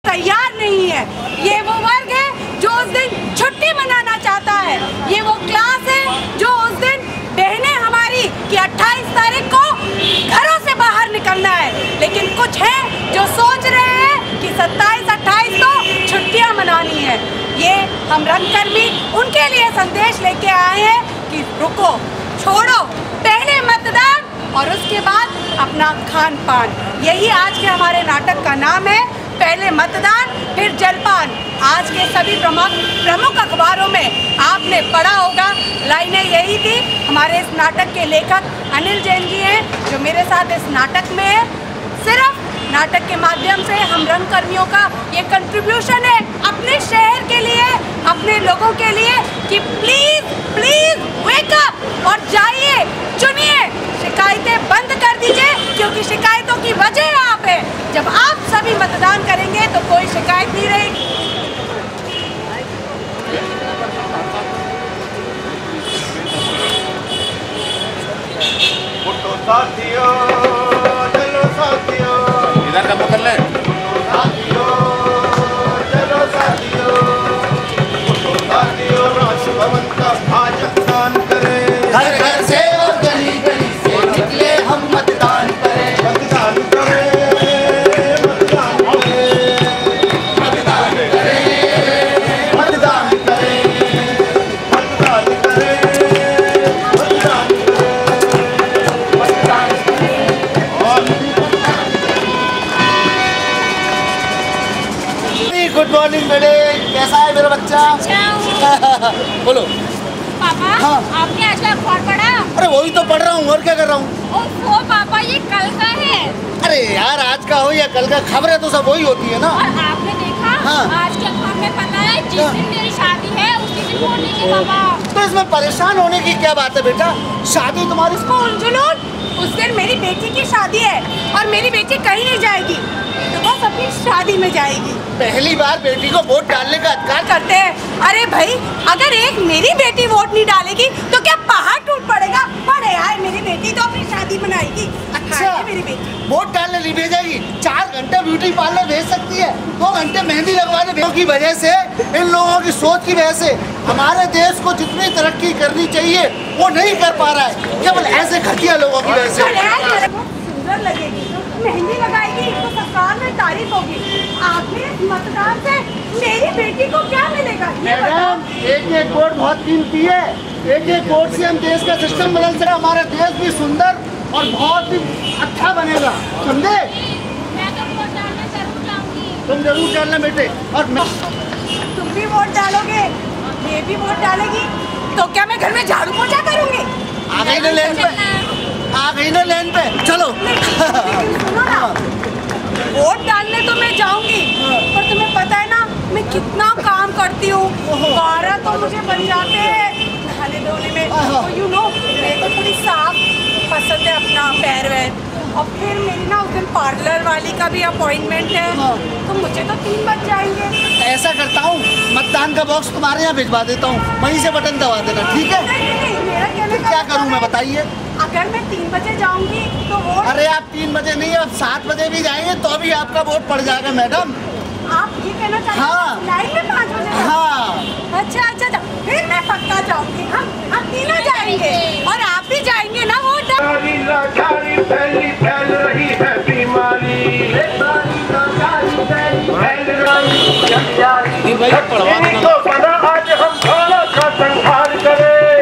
तैयार नहीं है। ये वो वर्ग है जो उस दिन छुट्टी मनाना चाहता है। ये वो क्लास है जो उस दिन बहनें हमारी कि 28 तारीख को घरों से बाहर निकलना है, लेकिन कुछ हैं जो सोच रहे हैं कि 27-28 को छुट्टियां मनानी है। ये हम रंगकर्मी उनके लिए संदेश लेके आए हैं कि रुको, छोड़ो, पहले मतदान और उसके बाद अपना खान पान। यही आज के हमारे नाटक का नाम है, पहले मतदान फिर जलपान। आज के सभी प्रमुख अखबारों में आपने पढ़ा होगा, लाइनें यही थी। हमारे इस नाटक के लेखक अनिल जैन जी हैं जो मेरे साथ इस नाटक में है। सिर्फ नाटक के माध्यम से हम रंगकर्मियों का ये कंट्रीब्यूशन है अपने शहर के लिए, अपने लोगों के लिए कि प्लीज प्लीज वेक अप और जाइए, चुनिए, शिकायतें बंद कर दीजिए, क्योंकि शिकायतों की वजह आप है। जब आप सभी मतदान करेंगे तो कोई शिकायत नहीं रहेगी। साथियों, चलो साथियों, इधर का मुकर ले। साथियों, चलो साथियों, साथियों, राजभवन का आज मतदान करें। घर घर से और गली गली से निकले हम मतदान करें। मतदान करें, मतदान करें, मतदान करें, मतदान करें, मतदान करें, मतदान। गुड मॉर्निंग बेटे, कैसा है मेरा बच्चा? बोलो पापा। हाँ। आपने आज का अखबार पढ़ा? अरे वही तो पढ़ रहा हूँ, और क्या कर रहा हूँ? ओह पापा, ये कल का है। अरे यार, आज का हो या कल का, खबरें तो सब वही होती है ना। और आपने देखा? हाँ। आज के अखबार में पता है जिस दिन मेरी शादी है उसी दिन वोट देंगे पापा। तो इसमें परेशान होने की क्या बात है बेटा? शादी तुम्हारी जुनून, उस दिन मेरी बेटी की शादी है और मेरी बेटी कहीं नहीं जाएगी, तो बस अपनी शादी में जाएगी। पहली बार बेटी को वोट डालने का अधिकार करते हैं। अरे भाई, अगर एक मेरी बेटी वोट नहीं डालेगी तो क्या पहाड़ टूट पड़ेगा? पड़े यार, मेरी बेटी तो अपनी शादी मनाएगी। अच्छा, मेरी बेटी वोट डालने नहीं भेजेगी, 4 घंटे ब्यूटी पार्लर भेज सकती है, 2 घंटे मेहंदी लगवाने की वजह से, इन लोगों की सोच की वजह से हमारे देश को जितनी तरक्की करनी चाहिए वो नहीं कर पा रहा है, केवल ऐसे घटिया लोगों की वजह से। सुंदर लगेगी, मेहंदी लगाएगी तो सरकार में तारीफ होगी। आखिर मतदान से मेरी बेटी को क्या मिलेगा? मैडम, एक वोट बहुत कीमती है। एक वोट से हम देश का सिस्टम बदल सकते, हमारा देश भी सुंदर और बहुत ही अच्छा बनेगा, समझे? मैं तो वोट डालने जरूर जाऊंगी। तुम जरूर डालना बेटे। और तुम भी वोट डालोगे, ये भी वोट डालेगी, तो क्या मैं घर में झाड़ू पोछा करूंगी? आ गई ना लेन पे, आ गई ना लेन पे, चलो। सुनो ना, वोट डालने तो मैं जाऊंगी, पर तुम्हें पता है ना मैं कितना काम करती हूँ। 12 तो मुझे बन जाते हैं नहाने धोने में, तो यू नो मेरे को थोड़ी साफ पसंद है अपना पैर वैर। और फिर मेरी ना उस दिन पार्लर वाली का भी अपॉइंटमेंट है, तो मुझे तो 3 बज जाएंगे। ऐसा करता हूँ, मतदान का बॉक्स तुम्हारे यहाँ भिजवा देता हूँ, वहीं से बटन दबा देना, ठीक है? नहीं, मेरा कहने का क्या करूँ मैं, बताइए? अगर मैं 3 बजे जाऊंगी तो वोट। अरे आप 3 बजे नहीं, आप 7 बजे भी जाएंगे तो भी आपका वोट पड़ जाएगा मैडम। आप ये कहना चाहते हैं? हाँ। लाइन में 5 बजे? हाँ। अच्छा, फिर मैं पक्का जाऊंगी। हम तीनों जाएंगे और आप भी जाएंगे ना वोट? फैल रही है बीमारी, तो बना आज हम थोड़ा सा संहार करें,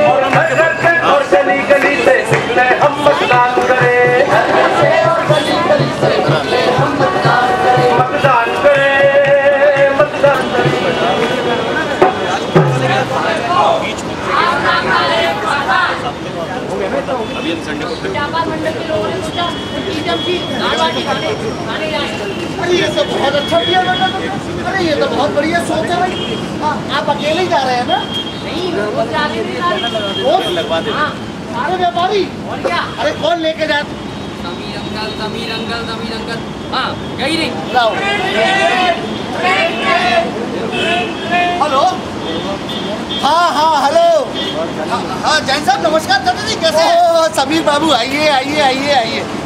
और घर से और गली गली से निकले हम मतदान करें, मतदान करें, मतदान अरे ये तो बहुत अच्छा किया बेटा, अरे ये तो बहुत बढ़िया सोच है भाई। आप अकेले ही जा रहे हैं ना? अरे व्यापारी, अरे कौन लेके जा? जमीर अंकल, हाँ यही नहीं। हेलो, हाँ हेलो, हाँ जैन साहब नमस्कार। चाचा जी कैसे हैं? समीर बाबू, आइए।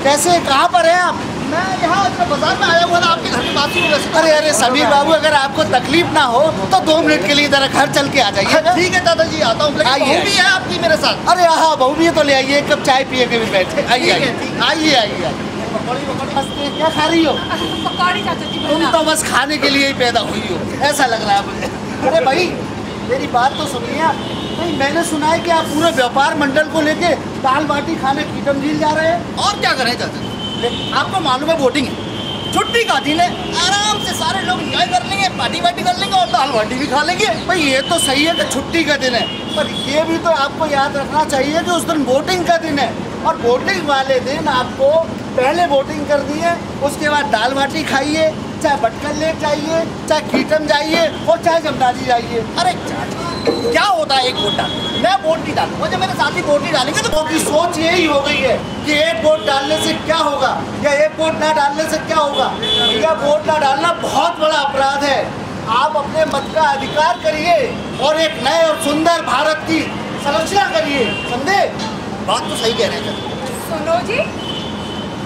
कैसे, कहाँ पर हैं आप? मैं यहाँ बाजार में आया हुआ था, आपके घर की बात सुनो वैसे। अरे समीर बाबू, अगर आपको तकलीफ ना हो तो 2 मिनट के लिए जरा घर चल के आ जाइए। ठीक है दादाजी, आता हूँ। बहू भी है आपकी मेरे साथ? अरे हाँ, बहू भी है तो ले आइए, एक कप चाय पिए के भी बैठे। आइए आइए आइए। क्या खा रही हो? पकौड़ी चाचा जी। तुम तो बस खाने के लिए ही पैदा हुई हो, ऐसा लग रहा है मुझे। अरे भाई मेरी बात तो सुनिए आप। नहीं, मैंने सुना है कि आप पूरे व्यापार मंडल को लेके दाल बाटी खाने कीटम झील जा रहे हैं। और क्या करें चाचा जी, आपको मालूम है वोटिंग है, छुट्टी का दिन है, आराम से सारे लोग एंजॉय कर लेंगे, पार्टी वार्टी कर लेंगे और दाल बाटी भी खा लेंगे। भाई ये तो सही है कि छुट्टी का दिन है, पर ये भी तो आपको याद रखना चाहिए कि उस दिन वोटिंग का दिन है। और वोटिंग वाले दिन आपको पहले वोटिंग करनी है, उसके बाद दाल बाटी खाइए, चाहे भटकल लेक जाइए, चाहे कीटम जाइए और चाहे जमदारी जाइए। अरे क्या होता है एक वोट डाल, मैं वोट नहीं डालूंगा, जब मेरे साथी वोट नहीं डालेंगे तो उनकी सोच यही हो गई है कि एक वोट डालने से क्या होगा या एक वोट ना डालने से क्या होगा। भैया वोट ना डालना बहुत बड़ा अपराध है। आप अपने मत का अधिकार करिए और एक नए और सुंदर भारत की संरचना करिए, समझे? बात तो सही कह रहे हैं। सुनो जी,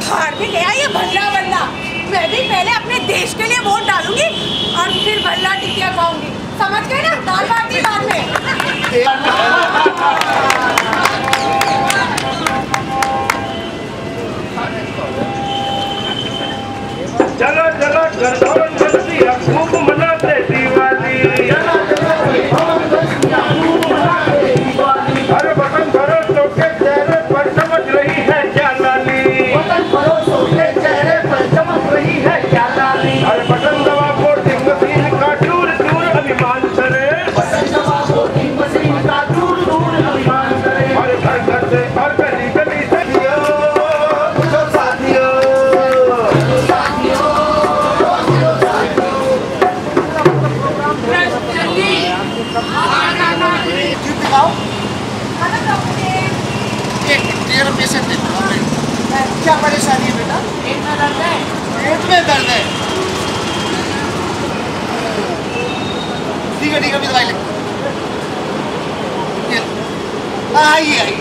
हार भी गया ये भल्ला बल्ला। मैं भी पहले अपने देश के लिए वोट डालूंगी और फिर भल्ला टिकिया खाऊंगी, समझ गए ना? दाल बाटी बाद में। चलो चलो गरदौन बस्तियाँ खूब मनाते दिवाली, हर बटन भरोसों के चेहरे पर चमक रही है क्या लाली, हर बटन दवा वोटिंग मशीन का दूर दूर अभिमान करे, हर घर घर से हर गली गली से क्या परेशानी है बेटा? पेट में दर्द है। पेट में दर्द है, ठीक है अभी दवाई लेंगे। आइए आइए,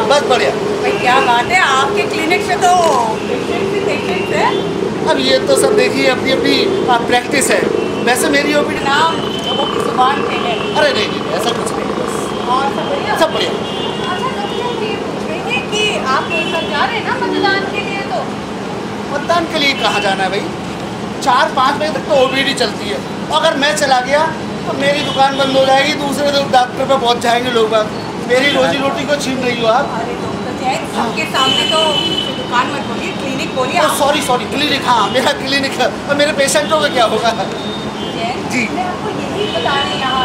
बस बढ़िया। भाई क्या बात है, आपके क्लिनिक से तो पेशेंट है। अब ये तो सब देखिए अपनी अपनी प्रैक्टिस है। वैसे मेरी ओपीडी नाम लोगों की जुबान पे है। अरे नहीं ऐसा कुछ नहीं, बस और सब बढ़िया? सब बढ़िया। अच्छा डॉक्टर, ये पूछ रही थी कि आप कल जा रहे हैं ना मतदान के लिए? तो मतदान के लिए कहाँ जाना है भाई? 4-5 बजे तक तो ओपीडी चलती है, अगर मैं चला गया तो मेरी दुकान बंद हो जाएगी, दूसरे डॉक्टर पे पहुंच जाएंगे लोग बाग। मेरी रोजी रोटी को छीन रही हो आप। अरे डॉक्टर जैन, सबके सामने तो दुकान मत बोलिए, क्लिनिक बोलिए। सॉरी क्लिनिक, हाँ मेरा क्लिनिक है और मेरे पेशेंटों का क्या होगा? जैन जी। मैं आपको यही बता रही यहाँ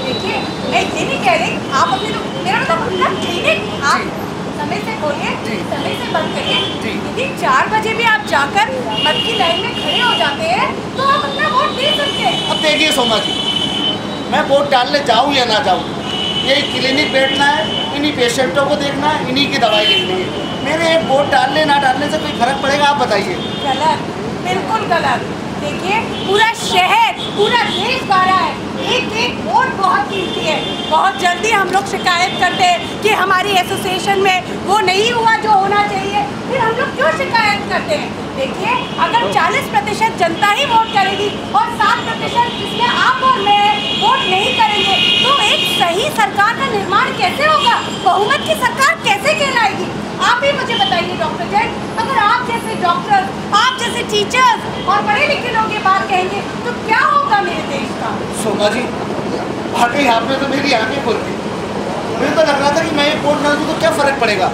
देखिए, मैं ये नहीं कह रही आप अपने मेरा मतलब अपना क्लिनिक आप समय से खोलिए, समय से बंद करिए। यदि 4 बजे भी आप जाकर मत की लाइन में खड़े हो जाते हैं तो आप अपना वोट दे सकते हैं। अब देखिए सोमा जी, मैं वोट डालने जाऊँ या ना जाऊँ, यही क्लिनिक बैठना है, इन्हीं पेशेंटों को देखना है, इन्हीं की दवाई लिखनी है। मेरे एक वोट डालने ना डालने से कोई फर्क पड़ेगा? आप बताइए। गलत, बिल्कुल गलत। देखिए पूरा शहर, पूरा देश गा रहा है, एक एक वोट बहुत कीमती है। बहुत जल्दी हम लोग शिकायत करते हैं कि हमारी एसोसिएशन में वो नहीं हुआ जो होना चाहिए, फिर हम लोग क्यों शिकायत करते हैं? देखिए अगर 40% जनता ही वोट करेगी और 7% जिसमें आप और मैं वोट नहीं करेंगे तो एक सही सरकार का निर्माण कैसे होगा? बहुमत की सरकार कैसे कहलाएगी? आप ही मुझे बताइए डॉक्टर जैन, अगर आप जैसे डॉक्टर, आप जैसे टीचर्स और पढ़े लिखे लोग ये बात कहेंगे तो क्या होगा मेरे देश का? सोमा जी वाकई आपने तो मेरी आंखें खोल दी। मुझे तो लग रहा था कि मैं एक वोट ना दूँ तो क्या फ़र्क पड़ेगा,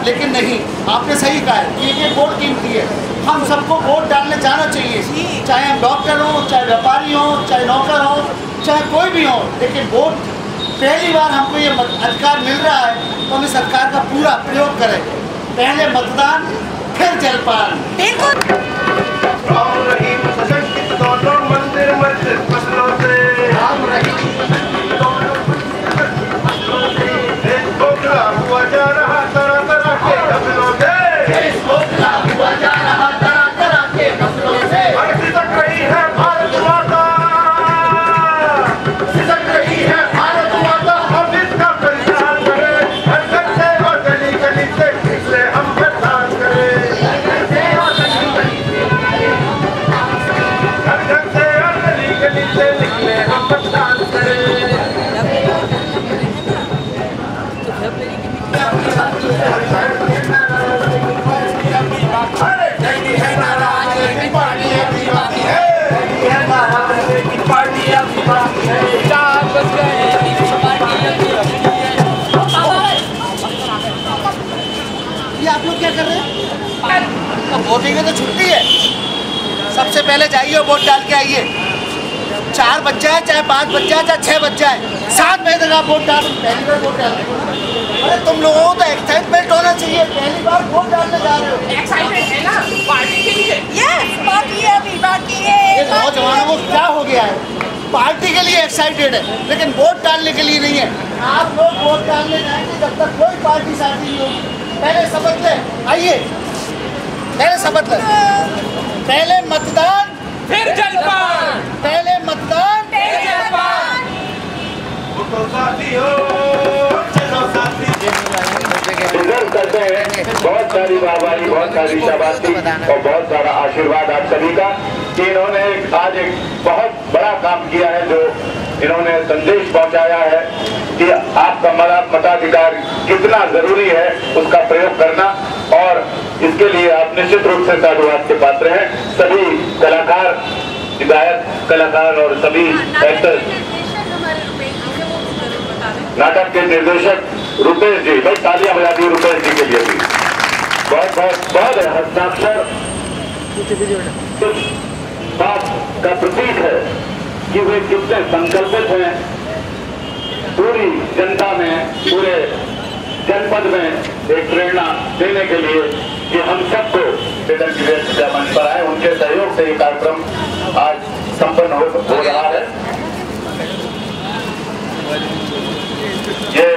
लेकिन नहीं, आपने सही कहा है कि एक वोट कीमती है। हम सबको वोट डालने जाना चाहिए, चाहे हम डॉक्टर हों, चाहे व्यापारी हों, चाहे नौकर हों, चाहे कोई भी हो, लेकिन वोट पहली बार हमको ये अधिकार मिल रहा है तो हमें सरकार का पूरा प्रयोग करें। पहले मतदान फिर जलपान। बिल्कुल। राम रहीम सशक्त दोनों मंदिर मस्जिद फसलों से, राम रहीम सशक्त दोनों मंदिर मस्जिद फसलों से, देश खोखला हुआ जा रहा तरह तरह के फसलों से, देश खोखला हुआ जा रहा तरह तरह के फसलों से, सिसक रही है भारत माता, सिसक रही है भारत माता, हम इसका परिचालन करें, घर घर से और गली गली से इससे हम प्रचार करें। कर रहे हैं? तो वोटिंग में तो छुट्टी है, सबसे पहले जाइए वोट डाल के आइए। 4 बज जाए चाहे 5 बज जाए चाहे 6 बज जाए, 7 बजे तक आप वोट डाल, पहली बार वोट डाल। अरे तुम लोगों को तो एक्साइटमेंट होना चाहिए, पहली बार वोट डालने जा रहे हो। एक्साइटमेंट है ना पार्टी के लिए। यस, बाकी है अभी, बाकी है। ये नौजवानों को क्या हो गया है? पार्टी के लिए एक्साइटेड है लेकिन वोट डालने के लिए नहीं है। आप लोग वोट डालने जाएंगे जब तक कोई पार्टी साथी नहीं होगी। पहले शपथ ले, आइए पहले शपथ ले। पहले मतदान फिर जलपान, पहले मतदान फिर जलपान। उठो साथियों, चलो साथी। डिजर्व करते हैं बहुत सारी वाहवाही, बहुत सारी शाबाशी और बहुत सारा आशीर्वाद आप सभी का कि इन्होंने आज एक बहुत बड़ा काम किया है, जो इन्होंने संदेश पहुंचाया है कि आपका मताधिकार कितना जरूरी है, उसका प्रयोग करना। और इसके लिए आप निश्चित रूप से साधुवाद के पात्र हैं। सभी कलाकार, गायक कलाकार और सभी एक्टर्स, नाटक के निर्देशक रुपेश जी, भाई तालियां बजा दी रुपेश जी के लिए भी। बहुत बहुत बहुत हस्ताक्षर इस बात का प्रतीक है कि वे कितने संकल्पित हैं पूरी जनता में, पूरे जनपद में एक प्रेरणा देने के लिए कि हम सबको वेतन की व्यवस्था मंच पर आए। उनके सहयोग से ये कार्यक्रम आज संपन्न हो रहा है। ये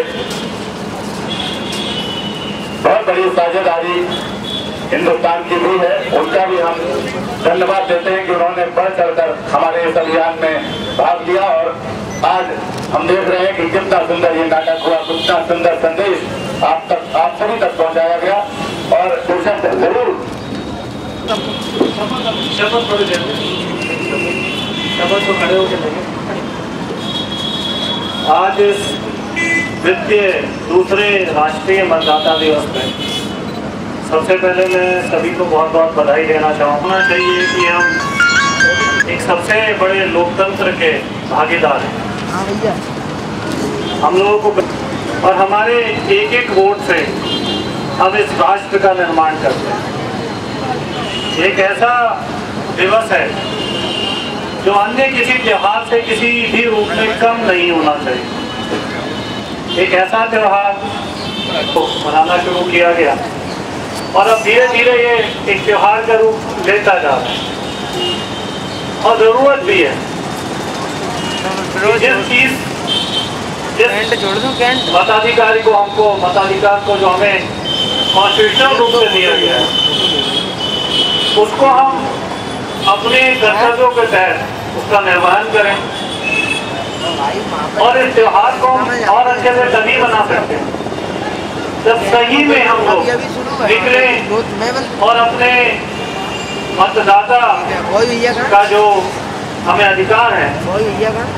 बहुत बड़ी साझेदारी हिंदुस्तान की भी है, उनका भी हम धन्यवाद देते हैं कि उन्होंने बढ़ चढ़कर हमारे इस अभियान में भाग लिया। और आज हम देख रहे हैं कि कितना सुंदर ये नाटक हुआ, कितना सुंदर संदेश आप सभी तक पहुंचाया गया। और जरूर खड़े होकर आज इस द्वितीय दूसरे राष्ट्रीय मतदाता दिवस में सबसे पहले मैं सभी को बहुत बहुत बधाई देना चाहूँगा। चाहिए कि हम एक सबसे बड़े लोकतंत्र के भागीदार हैं। हम लोगों को और हमारे एक एक वोट से हम इस राष्ट्र का निर्माण करते हैं। एक ऐसा दिवस है जो अन्य किसी त्योहार से किसी भी रूप में कम नहीं होना चाहिए। एक ऐसा त्योहार को मनाना शुरू किया गया और अब धीरे धीरे ये एक त्योहार का रूप लेता जा रहा है। और जरूरत भी है जिस मताधिकार को जो हमें कॉन्स्टिट्यूशनल रूप से दिया गया है, उसको हम अपने कर्तव्यों के तहत उसका निर्वहन करें। और इस त्योहार को हम और अच्छे से तभी बना सकते हैं जब सही में हम लोग निकले और अपने मतदाता का जो हमें अधिकार है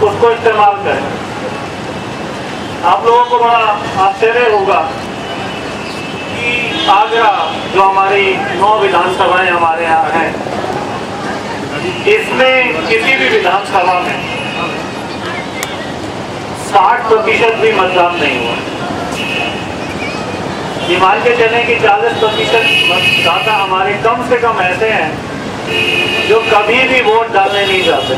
उसको इस्तेमाल करें। आप लोगों को बड़ा आश्चर्य होगा कि आगरा जो हमारी 9 विधानसभाएं हमारे यहाँ हैं, इसमें किसी भी विधानसभा में 60% भी मतदान नहीं हुआ। ये मान के चलें कि 40% मतदाता हमारे कम से कम ऐसे हैं जो कभी भी वोट डालने नहीं जाते।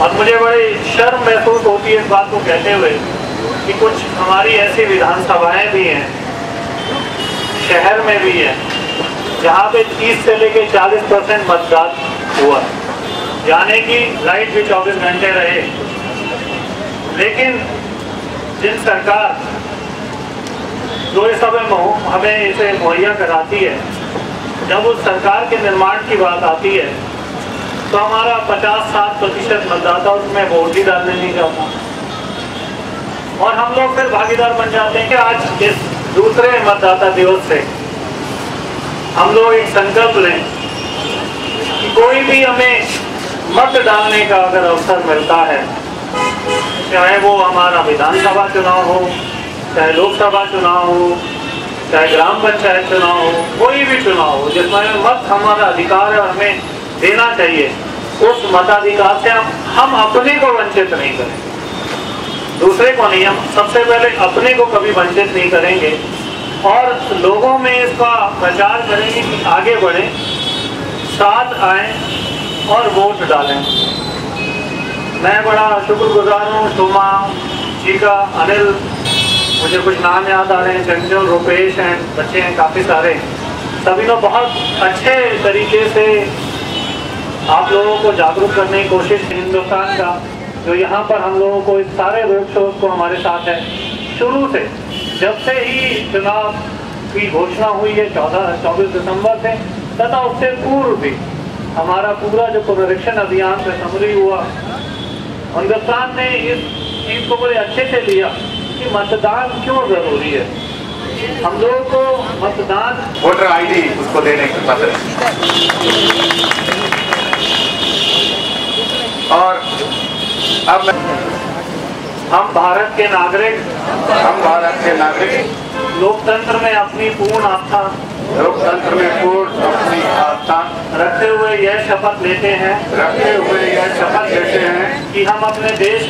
और मुझे बड़ी शर्म महसूस होती है इस बात को कहते हुए कि कुछ हमारी ऐसी विधानसभाएं भी हैं, शहर में भी है, जहाँ पे 30 से लेके 40% मतदान हुआ, यानी कि लाइट भी 24 घंटे रहे। लेकिन जिन सरकार जो ये सब हमें इसे मुहैया कराती है, जब उस सरकार के निर्माण की बात आती है तो हमारा 50-60% मतदाता उसमें वोट ही डालने नहीं जाता और हम लोग फिर भागीदार बन जाते हैं। कि आज इस दूसरे मतदाता दिवस से हम लोग एक संकल्प लें कि कोई भी हमें मत डालने का अगर अवसर मिलता है, चाहे वो हमारा विधानसभा चुनाव हो, चाहे लोकसभा चुनाव हो, चाहे ग्राम पंचायत चुनाव हो, कोई भी चुनाव हो जिसमें मत हमारा अधिकार है और हमें देना चाहिए, उस मताधिकार से हम अपने को वंचित नहीं करें, दूसरे को नहीं। हम सबसे पहले अपने को कभी वंचित नहीं करेंगे और लोगों में इसका प्रचार करेंगे कि आगे बढ़ें, साथ आएं और वोट डालें। मैं बड़ा शुक्रगुजार हूँ शोमा जी का, अनिल, मुझे कुछ नाम याद आ रहे हैं, चंचल, रुपेश एंड बच्चे हैं काफ़ी सारे, सभी लोग बहुत अच्छे तरीके से आप लोगों को जागरूक करने की कोशिश। हिंदुस्तान का जो यहाँ पर हम लोगों को इस सारे रोड शो को हमारे साथ है शुरू से, जब से ही चुनाव की घोषणा हुई है 24 दिसंबर से, तथा उससे पूर्व भी हमारा पूरा जो पुनरीक्षण अभियान पे समरी हुआ, हिंदुस्तान ने इस चीज़ को बड़े अच्छे से लिया कि मतदान क्यों जरूरी है। हम लोगों को मतदान, वोटर आईडी उसको देने की पत्र, और अब हम भारत के नागरिक लोकतंत्र में अपनी पूर्ण आस्था रखते हुए यह शपथ लेते हैं कि हम अपने देश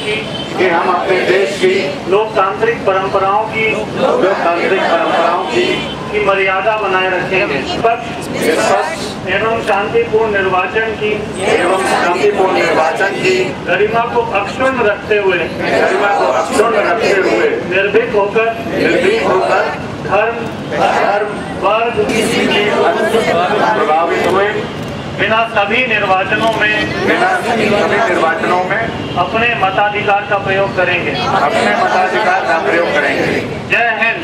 की लोकतांत्रिक परंपराओं की मर्यादा बनाए रखेंगे, एवं शांतिपूर्ण निर्वाचन की गरिमा को अक्षुण्ण रखते हुए निर्भीक होकर धर्म वर्ग प्रभावित हुए बिना सभी निर्वाचनों में अपने मताधिकार का प्रयोग करेंगे। जय हिंद।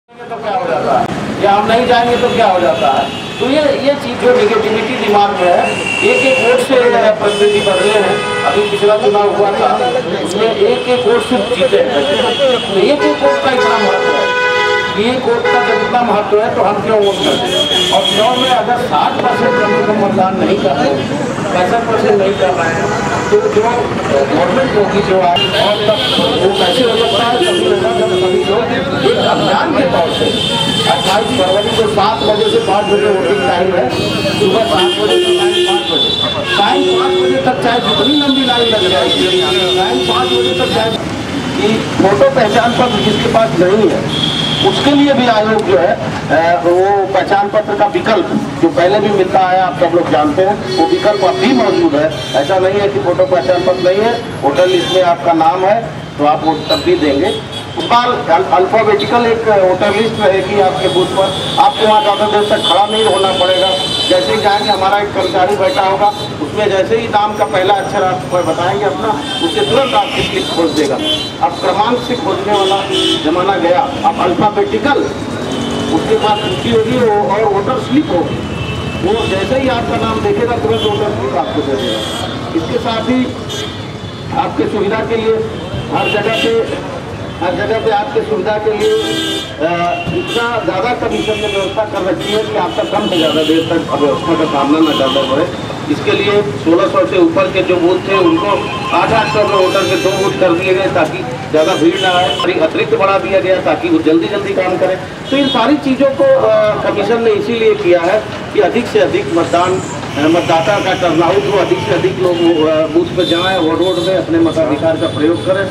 तो क्या हो जाता है, या हम नहीं जाएंगे तो क्या हो जाता है। तो ये चीज़ जो निगेटिविटी दिमाग में है, एक वोट से प्रतिनिधि बदले हैं। अभी पिछला चुनाव हुआ था, उसमें एक वोट से जीते हैं। तो एक वोट का इतना महत्व है, एक वोट का जब इतना महत्व है तो हम क्यों वोट करते हैं। और चुनाव में अगर 60% को मतदान नहीं कर रहे, 65% नहीं कर रहे हैं, तो जो गवर्नमेंट होगी जो आज, और तब वो कैसे हो सकता है। सभी लोग एक अभियान के तौर से 28 फरवरी को 7 बजे से 5 बजे वोटिंग टाइम है, सुबह 7 बजे से टाइम 5 बजे तक, चाहे जितनी लंबी लाइन लग जाएगी, टाइम 5 बजे तक जाए। कि फोटो पहचान पत्र जिसके पास नहीं है उसके लिए भी आयोग जो है वो पहचान पत्र का विकल्प जो पहले भी मिलता है, आप सब लोग जानते हैं, वो विकल्प अब भी मौजूद है। ऐसा नहीं है कि फोटो पहचान पत्र नहीं है, वोटर लिस्ट में आपका नाम है तो आप वोट तब भी देंगे। उस बार अल्फाबेटिकल एक वोटर लिस्ट रहेगी आपके बूथ पर, आपको वहाँ ज़्यादा देर तक खड़ा नहीं होना पड़ेगा। जैसे ही जाएंगे, हमारा एक कर्मचारी बैठा होगा, उसमें जैसे ही नाम का पहला अक्षर आप बताएंगे अपना, उससे तुरंत आपकी स्लिप खोज देगा। अब क्रमांक से खोजने वाला जमाना गया, अब अल्फाबेटिकल उसके बाद सूची होगी और वोटर स्लिप होगी। वो जैसे ही आपका नाम देखेगा तुरंत वोटर स्लिप आपको दे देगा। इसके साथ ही आपके सुविधा के लिए हर जगह पे आपके सुविधा के लिए इतना ज़्यादा कमीशन में व्यवस्था कर रखी है कि आपका कम से ज़्यादा देर तक अव्यवस्था का सामना न करना पड़े। इसके लिए 1600 से ऊपर के जो बूथ थे उनको 800 में वोटर के 2 बूथ कर दिए गए ताकि ज़्यादा भीड़ ना आए, और अतिरिक्त बढ़ा दिया गया ताकि वो जल्दी काम करें। तो इन सारी चीज़ों को कमीशन ने इसीलिए किया है कि अधिक से अधिक मतदाता का टर्नआउट हो, अधिक से अधिक लोग बूथ पर जाएँ, रोड में अपने मताधिकार का प्रयोग करें।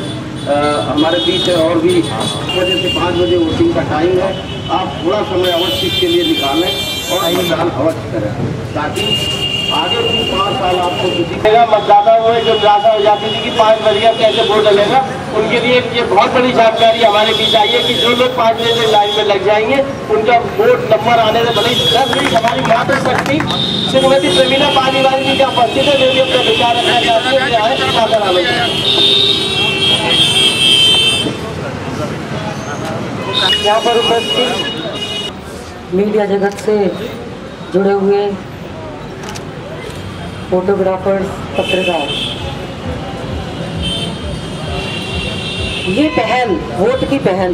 हमारे बीच और भी 1 बजे से 5 बजे वोटिंग का टाइम है। आप थोड़ा समय अवश्य इसके लिए निकालें और मतदान अवश्य करें ताकि आगे भी 5 साल आपको किसी मतदाता हुए जो निराशा हो जाती थी कि 5 बजे कैसे वोट डलेगा, उनके लिए ये बहुत बड़ी जानकारी हमारे बीच आई है कि जो लोग 5 बजे से लाइन में लग जाएंगे उनका वोट नंबर आने से बड़ी दस मिनट हमारी मातृशक्ति श्रीमती प्रवीणा पालीवाल जी क्या उपस्थित है, जो भी अपना विचार रखना चाहते हैं। यहाँ पर उपस्थित मीडिया जगत से जुड़े हुए फोटोग्राफर्स, पत्रकार, ये पहल, वोट की पहल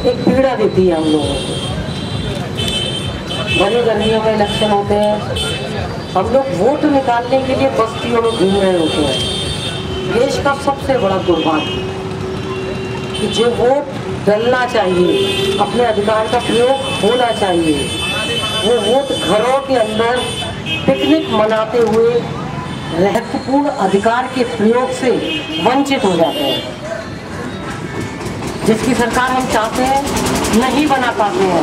एक पीड़ा देती है हम लोगों को। बड़ी गर्मियों में इलेक्शन होते हैं, हम लोग वोट निकालने के लिए बस्तियों में घूम रहे होते हैं। देश का सबसे बड़ा दुर्भाग्य कि जो वोट डलना चाहिए, अपने अधिकार का प्रयोग होना चाहिए, वो वोट घरों के अंदर पिकनिक मनाते हुए महत्वपूर्ण अधिकार के प्रयोग से वंचित हो जाते हैं। जिसकी सरकार हम चाहते हैं नहीं बना पाते हैं,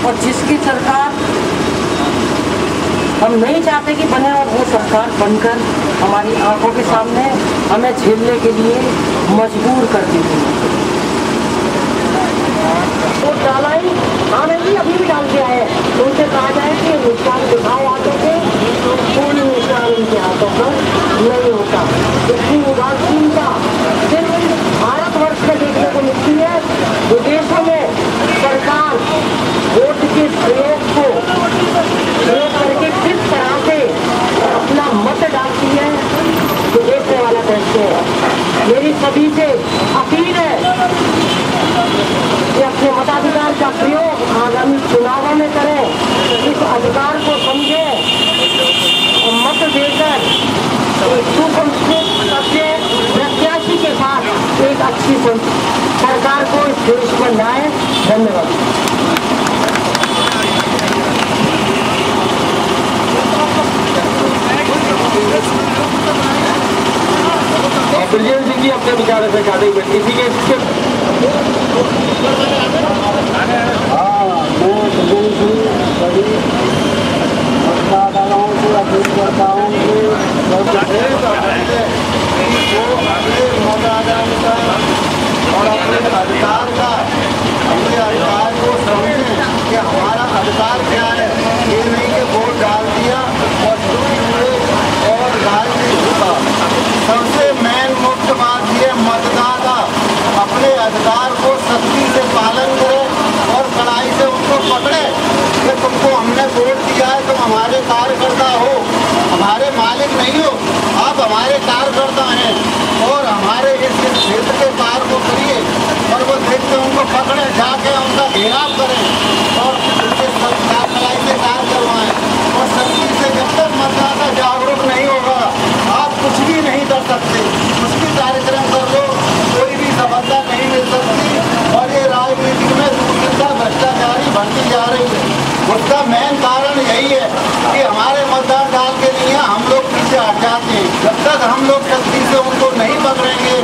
और जिसकी सरकार हम नहीं चाहते कि बने और वो सरकार बनकर हमारी आंखों के सामने हमें झेलने के लिए मजबूर कर देती है। वोट डाला ही आने भी अभी भी डाल के आए, तो उनसे कहा जाए कि निशान दिखाओ हाथों के, तो कोई निशान उनके हाथों पर नहीं होता। इतनी उदासीनता सिर्फ भारतवर्ष में देखने को मिलती है। विदेशों में सरकार वोट के प्रयोग को प्रयोग करके किस तरह से अपना मत डालती है तो देखने वाला कहते हैं। मेरी सभी से अपील है कि अपने मताधिकार का प्रयोग आगामी चुनावों में करें, इस अधिकार को समझें और मत देकर प्रत्याशी के साथ एक अच्छी सरकार को इस देश में लाए। धन्यवाद। ब्रिजेश सिंह जी अपने विचार से खाते हुए किसी के मतदाताओं से अपील करता हूँ और अपने अधिकार का अपने अधिकार को समझें कि हमारा अधिकार क्या है। ये नहीं कि वोट डाल दिया और और राजनीति होता। सबसे मेन मुख्य बात ये मतदाता अपने अधिकार को सख्ती से पालन करे और कड़ाई से उनको पकड़े कि तुमको हमने वोट दिया है, तुम हमारे कार्यकर्ता हो, हमारे मालिक नहीं हो, आप हमारे कार्यकर्ता हैं और हमारे इस क्षेत्र के कार्य को करिए। और वो देखते उनको पकड़े, जाके उनका घेराव करें और उनके कड़ाई से कार्य करवाएं। और सख्ती से जब तक मतदाता जागरूक नहीं होगा आप कुछ भी नहीं कर सकते। कुछ भी कार्यक्रम कर लो, कोई भी सफलता नहीं मिल सकती। और ये राजनीति में दूसरा भ्रष्टाचारी बढ़ती जा रही है। उसका मेन कारण यही है कि हमारे मतदान डाल के लिए हम लोग पीछे हट जाते हैं। जब तक हम लोग सख्ती से उनको नहीं पकड़ेंगे